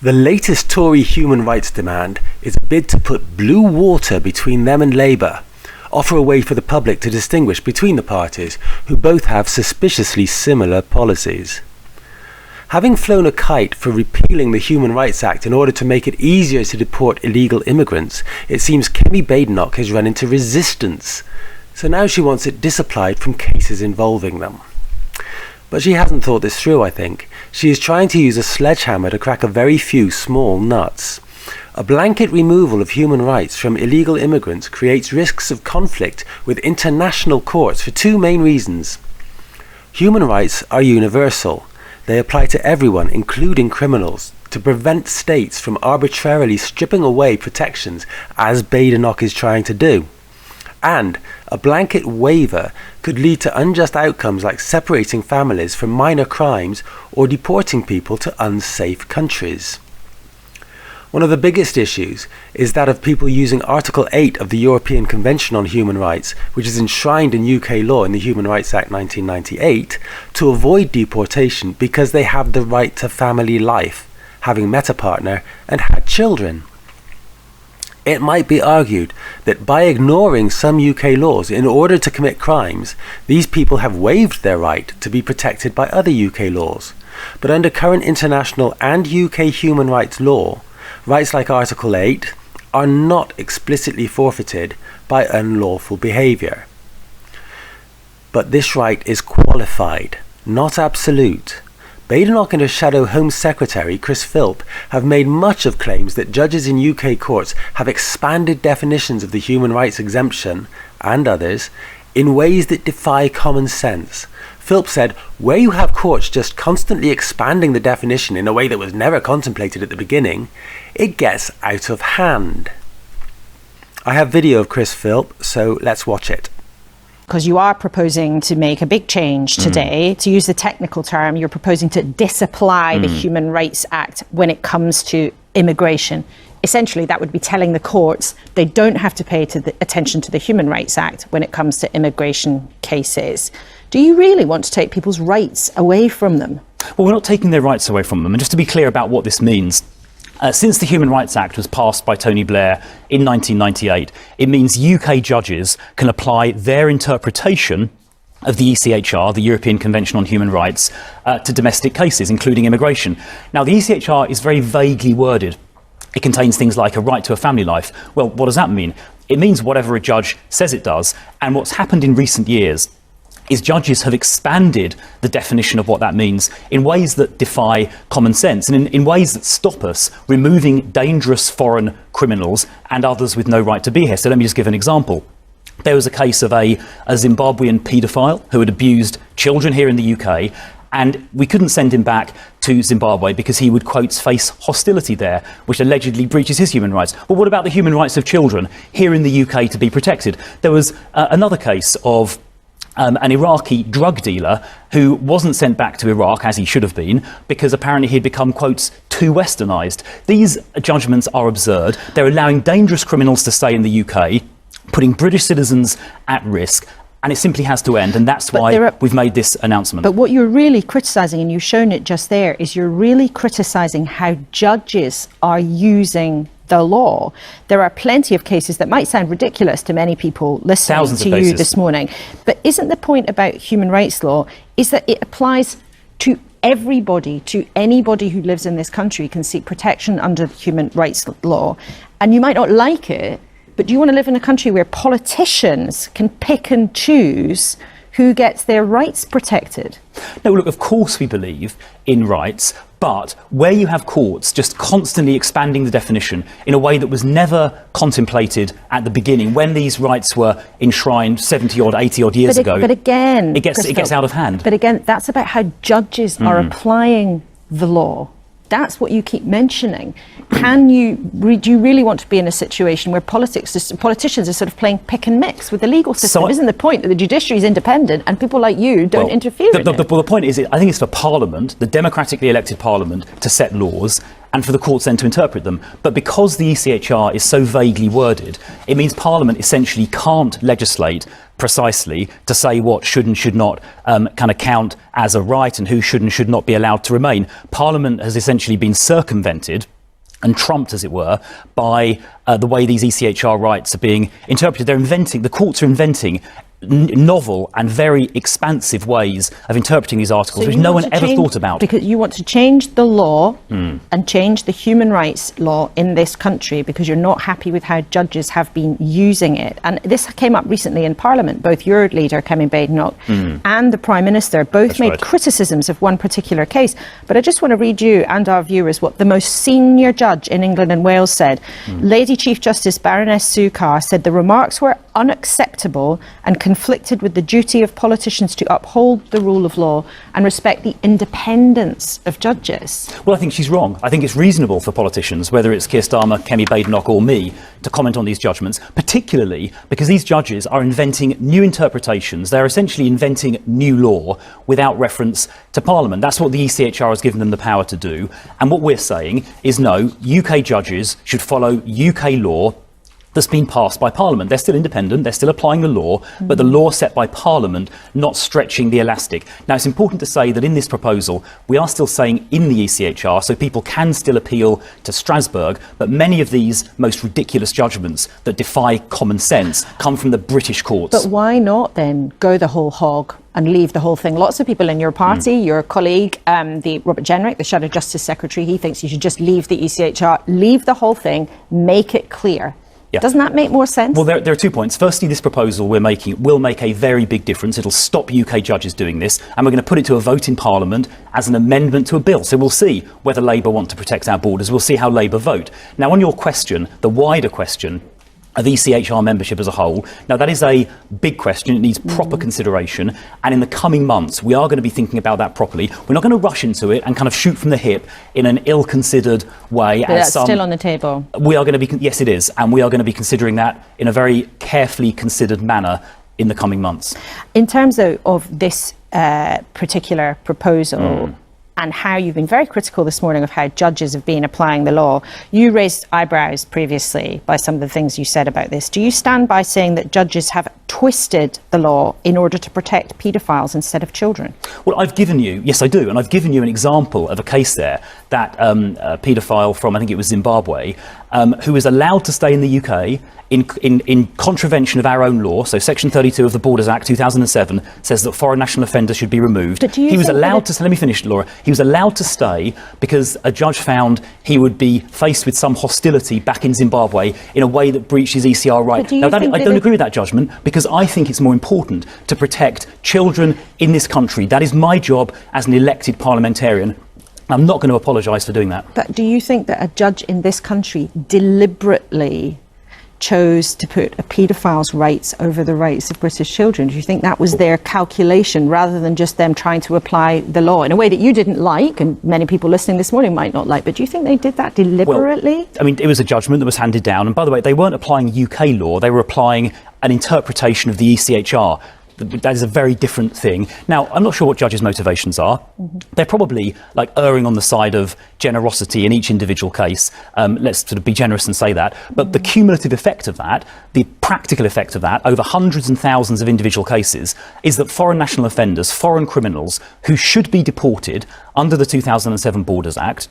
The latest Tory human rights demand is a bid to put blue water between them and Labour, offer a way for the public to distinguish between the parties, who both have suspiciously similar policies. Having flown a kite for repealing the Human Rights Act in order to make it easier to deport illegal immigrants, it seems Kemi Badenoch has run into resistance, so now she wants it disapplied from cases involving them. But she hasn't thought this through, I think. She is trying to use a sledgehammer to crack a very few small nuts. A blanket removal of human rights from illegal immigrants creates risks of conflict with international courts for two main reasons. Human rights are universal. They apply to everyone, including criminals, to prevent states from arbitrarily stripping away protections, as Badenoch is trying to do. And a blanket waiver could lead to unjust outcomes like separating families for minor crimes or deporting people to unsafe countries. One of the biggest issues is that of people using Article 8 of the European Convention on Human Rights, which is enshrined in UK law in the Human Rights Act 1998, to avoid deportation because they have the right to family life, having met a partner and had children. It might be argued that by ignoring some UK laws in order to commit crimes, these people have waived their right to be protected by other UK laws. But under current international and UK human rights law, rights like Article 8 are not explicitly forfeited by unlawful behaviour. But this right is qualified, not absolute. Badenoch and her shadow Home Secretary, Chris Philp, have made much of claims that judges in UK courts have expanded definitions of the human rights exemption, and others, in ways that defy common sense. Philp said, where you have courts just constantly expanding the definition in a way that was never contemplated at the beginning, it gets out of hand. I have video of Chris Philp, so let's watch it. Because you are proposing to make a big change today. To use the technical term, you're proposing to disapply the Human Rights Act when it comes to immigration. Essentially, that would be telling the courts they don't have to pay attention to the Human Rights Act when it comes to immigration cases. Do you really want to take people's rights away from them? Well, we're not taking their rights away from them. And just to be clear about what this means, since the Human Rights Act was passed by Tony Blair in 1998, it means UK judges can apply their interpretation of the ECHR, the European Convention on Human Rights, to domestic cases, including immigration. Now, the ECHR is very vaguely worded. It contains things like a right to a family life. Well, what does that mean? It means whatever a judge says it does. And what's happened in recent years is judges have expanded the definition of what that means in ways that defy common sense and in ways that stop us removing dangerous foreign criminals and others with no right to be here. So let me just give an example. There was a case of a Zimbabwean paedophile who had abused children here in the UK, and we couldn't send him back to Zimbabwe because he would, quote, face hostility there, which allegedly breaches his human rights. Well, what about the human rights of children here in the UK to be protected? There was another case of an Iraqi drug dealer who wasn't sent back to Iraq, as he should have been, because apparently he'd become, quotes, too westernised. These judgments are absurd. They're allowing dangerous criminals to stay in the UK, putting British citizens at risk, and it simply has to end, and that's why we've made this announcement. But what you're really criticising, and you've shown it just there, is you're really criticising how judges are using the law. There are plenty of cases that might sound ridiculous to many people listening to you this morning. But isn't the point about human rights law is that it applies to everybody, to anybody who lives in this country can seek protection under human rights law. And you might not like it, but do you want to live in a country where politicians can pick and choose who gets their rights protected? No, look, of course we believe in rights, but where you have courts just constantly expanding the definition in a way that was never contemplated at the beginning, when these rights were enshrined 70-odd, 80-odd years ago, but again, it gets out of hand. But again, that's about how judges are applying the law. That's what you keep mentioning. Do you really want to be in a situation where politicians are sort of playing pick and mix with the legal system? Isn't the point that the judiciary is independent and people like you don't interfere in it? The point is, I think it's for Parliament, the democratically elected Parliament, to set laws, and for the courts then to interpret them. But because the ECHR is so vaguely worded, it means Parliament essentially can't legislate precisely to say what should and should not kind of count as a right and who should and should not be allowed to remain. Parliament has essentially been circumvented and trumped, as it were, by the way these ECHR rights are being interpreted. The courts are inventing novel and very expansive ways of interpreting these articles, which no one ever thought about. Because you want to change the law and change the human rights law in this country because you're not happy with how judges have been using it. And this came up recently in Parliament. Both your leader, Kemi Badenoch, and the Prime Minister both made criticisms of one particular case. But I just want to read you and our viewers what the most senior judge in England and Wales said. Lady Chief Justice Baroness Sue Carr said the remarks were unacceptable and conflicted with the duty of politicians to uphold the rule of law and respect the independence of judges. Well, I think she's wrong. I think it's reasonable for politicians, whether it's Keir Starmer, Kemi Badenoch or me, to comment on these judgments, particularly because these judges are inventing new interpretations. They're essentially inventing new law without reference to Parliament. That's what the ECHR has given them the power to do. And what we're saying is no, UK judges should follow UK law that's been passed by Parliament. They're still independent, they're still applying the law, but the law set by Parliament, not stretching the elastic. Now, it's important to say that in this proposal, we are still saying in the ECHR, so people can still appeal to Strasbourg, but many of these most ridiculous judgments that defy common sense come from the British courts. But why not then go the whole hog and leave the whole thing? Lots of people in your party, your colleague, the Robert Jenrick, the Shadow Justice Secretary, he thinks you should just leave the ECHR, leave the whole thing, make it clear. Yeah. Doesn't that make more sense? Well, there are 2 points. Firstly, this proposal we're making will make a very big difference. It'll stop UK judges doing this, and we're going to put it to a vote in Parliament as an amendment to a bill. So we'll see whether Labour want to protect our borders. We'll see how Labour vote. Now, on your question, the wider question of ECHR membership as a whole. Now, that is a big question. It needs proper consideration. And in the coming months, we are going to be thinking about that properly. We're not going to rush into it and kind of shoot from the hip in an ill-considered way. But that's still on the table. We are going to be, yes, it is. And we are going to be considering that in a very carefully considered manner in the coming months. In terms of this particular proposal, and how you've been very critical this morning of how judges have been applying the law. You raised eyebrows previously by some of the things you said about this. Do you stand by saying that judges have twisted the law in order to protect paedophiles instead of children? Well, I've given you, yes I do, and I've given you an example of a case there that a paedophile from, I think it was Zimbabwe, who is allowed to stay in the UK in contravention of our own law. So Section 32 of the Borders Act 2007 says that foreign national offenders should be removed. But do you he was allowed to, let me finish, Laura. He was allowed to stay because a judge found he would be faced with some hostility back in Zimbabwe in a way that breached his ECR right. Now, I don't agree with that judgment because I think it's more important to protect children in this country. That is my job as an elected parliamentarian. I'm not going to apologise for doing that. But do you think that a judge in this country deliberately chose to put a paedophile's rights over the rights of British children? Do you think that was their calculation rather than just them trying to apply the law in a way that you didn't like and many people listening this morning might not like? But do you think they did that deliberately? Well, I mean, it was a judgment that was handed down. And by the way, they weren't applying UK law. They were applying an interpretation of the ECHR. That is a very different thing. Now, I'm not sure what judges' motivations are. They're probably like erring on the side of generosity in each individual case. Let's sort of be generous and say that. But the cumulative effect of that, the practical effect of that, over hundreds and thousands of individual cases, is that foreign national offenders, foreign criminals, who should be deported under the 2007 Borders Act,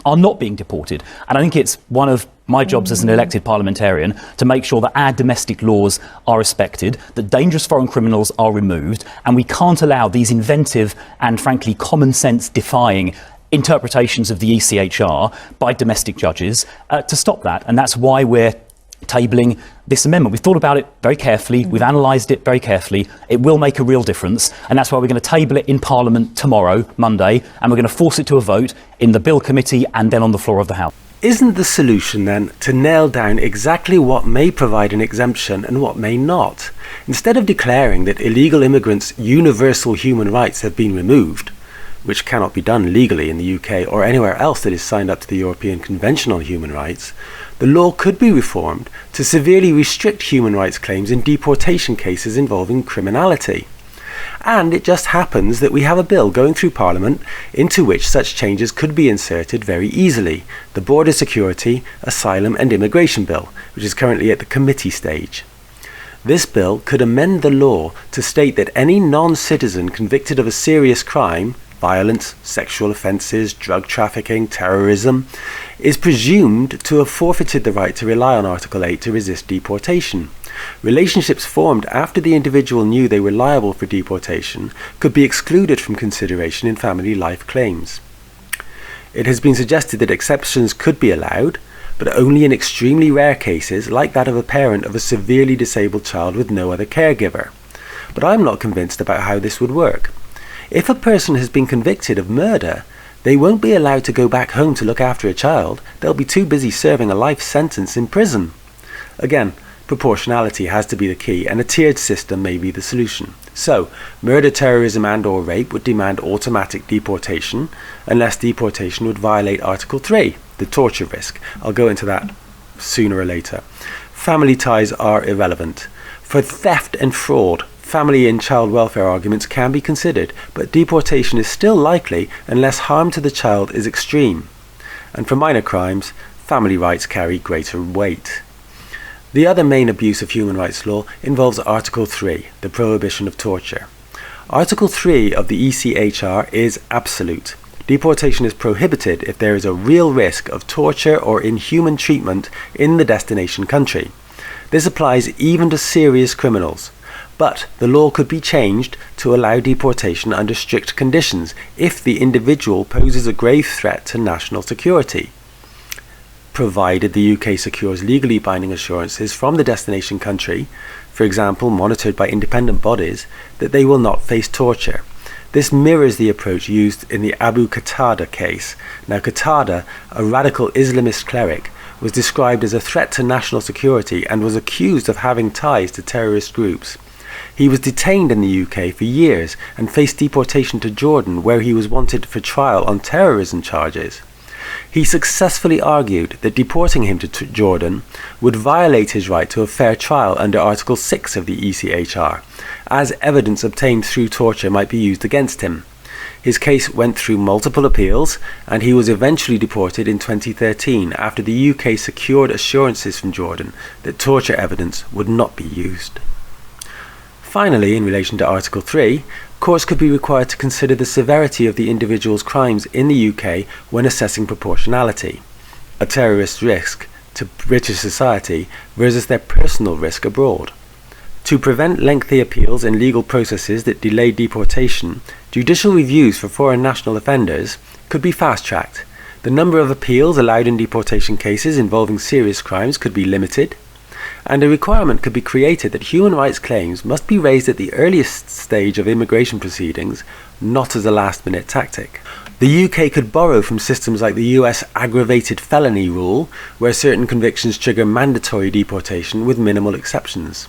are not being deported. And I think it's one of my jobs as an elected parliamentarian to make sure that our domestic laws are respected, that dangerous foreign criminals are removed, and we can't allow these inventive and frankly common sense defying interpretations of the ECHR by domestic judges to stop that. And that's why we're tabling this amendment. We've thought about it very carefully. We've analysed it very carefully. It will make a real difference. And that's why we're going to table it in Parliament tomorrow, Monday, and we're going to force it to a vote in the Bill Committee and then on the floor of the House. Isn't the solution then to nail down exactly what may provide an exemption and what may not? Instead of declaring that illegal immigrants' universal human rights have been removed, which cannot be done legally in the UK or anywhere else that is signed up to the European Convention on Human Rights, the law could be reformed to severely restrict human rights claims in deportation cases involving criminality. And it just happens that we have a bill going through Parliament into which such changes could be inserted very easily, the Border Security, Asylum and Immigration Bill, which is currently at the committee stage. This bill could amend the law to state that any non-citizen convicted of a serious crime, violence, sexual offences, drug trafficking, terrorism, is presumed to have forfeited the right to rely on Article 8 to resist deportation. Relationships formed after the individual knew they were liable for deportation could be excluded from consideration in family life claims. It has been suggested that exceptions could be allowed, but only in extremely rare cases like that of a parent of a severely disabled child with no other caregiver. But I'm not convinced about how this would work. If a person has been convicted of murder, they won't be allowed to go back home to look after a child. They'll be too busy serving a life sentence in prison. Again, proportionality has to be the key, and a tiered system may be the solution. So, murder, terrorism and or rape would demand automatic deportation, unless deportation would violate Article 3, the torture risk. I'll go into that sooner or later. Family ties are irrelevant. For theft and fraud, family and child welfare arguments can be considered, but deportation is still likely unless harm to the child is extreme. And for minor crimes, family rights carry greater weight. The other main abuse of human rights law involves Article 3, the prohibition of torture. Article 3 of the ECHR is absolute. Deportation is prohibited if there is a real risk of torture or inhuman treatment in the destination country. This applies even to serious criminals. But the law could be changed to allow deportation under strict conditions if the individual poses a grave threat to national security, provided the UK secures legally binding assurances from the destination country, for example monitored by independent bodies, that they will not face torture. This mirrors the approach used in the Abu Qatada case. Now Qatada, a radical Islamist cleric, was described as a threat to national security and was accused of having ties to terrorist groups. He was detained in the UK for years and faced deportation to Jordan, where he was wanted for trial on terrorism charges. He successfully argued that deporting him to Jordan would violate his right to a fair trial under Article 6 of the ECHR, as evidence obtained through torture might be used against him. His case went through multiple appeals, and he was eventually deported in 2013 after the UK secured assurances from Jordan that torture evidence would not be used. Finally, in relation to Article 3, courts could be required to consider the severity of the individual's crimes in the UK when assessing proportionality, a terrorist's risk to British society versus their personal risk abroad. To prevent lengthy appeals and legal processes that delay deportation, judicial reviews for foreign national offenders could be fast-tracked. The number of appeals allowed in deportation cases involving serious crimes could be limited, and a requirement could be created that human rights claims must be raised at the earliest stage of immigration proceedings, not as a last-minute tactic. The UK could borrow from systems like the US aggravated felony rule, where certain convictions trigger mandatory deportation with minimal exceptions.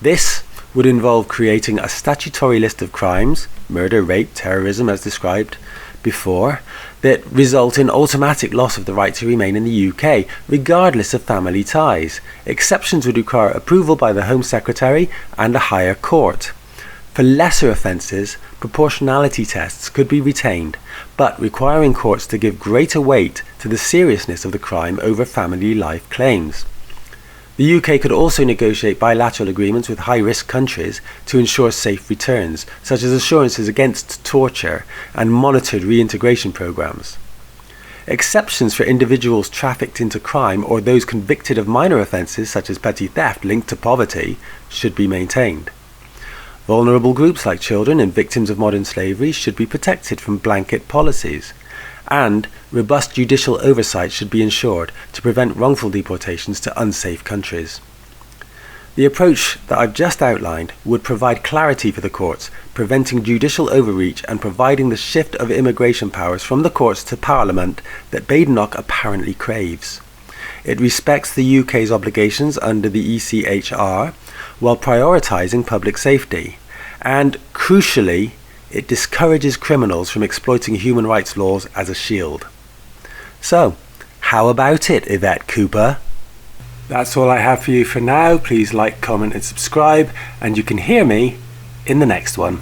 This would involve creating a statutory list of crimes, murder, rape, terrorism as described before, that result in automatic loss of the right to remain in the UK, regardless of family ties. Exceptions would require approval by the Home Secretary and a higher court. For lesser offences, proportionality tests could be retained, but requiring courts to give greater weight to the seriousness of the crime over family life claims. The UK could also negotiate bilateral agreements with high-risk countries to ensure safe returns, such as assurances against torture and monitored reintegration programmes. Exceptions for individuals trafficked into crime or those convicted of minor offences such as petty theft linked to poverty should be maintained. Vulnerable groups like children and victims of modern slavery should be protected from blanket policies, and robust judicial oversight should be ensured to prevent wrongful deportations to unsafe countries. The approach that I've just outlined would provide clarity for the courts, preventing judicial overreach and providing the shift of immigration powers from the courts to Parliament that Badenoch apparently craves. It respects the UK's obligations under the ECHR while prioritising public safety, and crucially, it discourages criminals from exploiting human rights laws as a shield. So, how about it, Yvette Cooper? That's all I have for you for now. Please like, comment and subscribe, and you can hear me in the next one.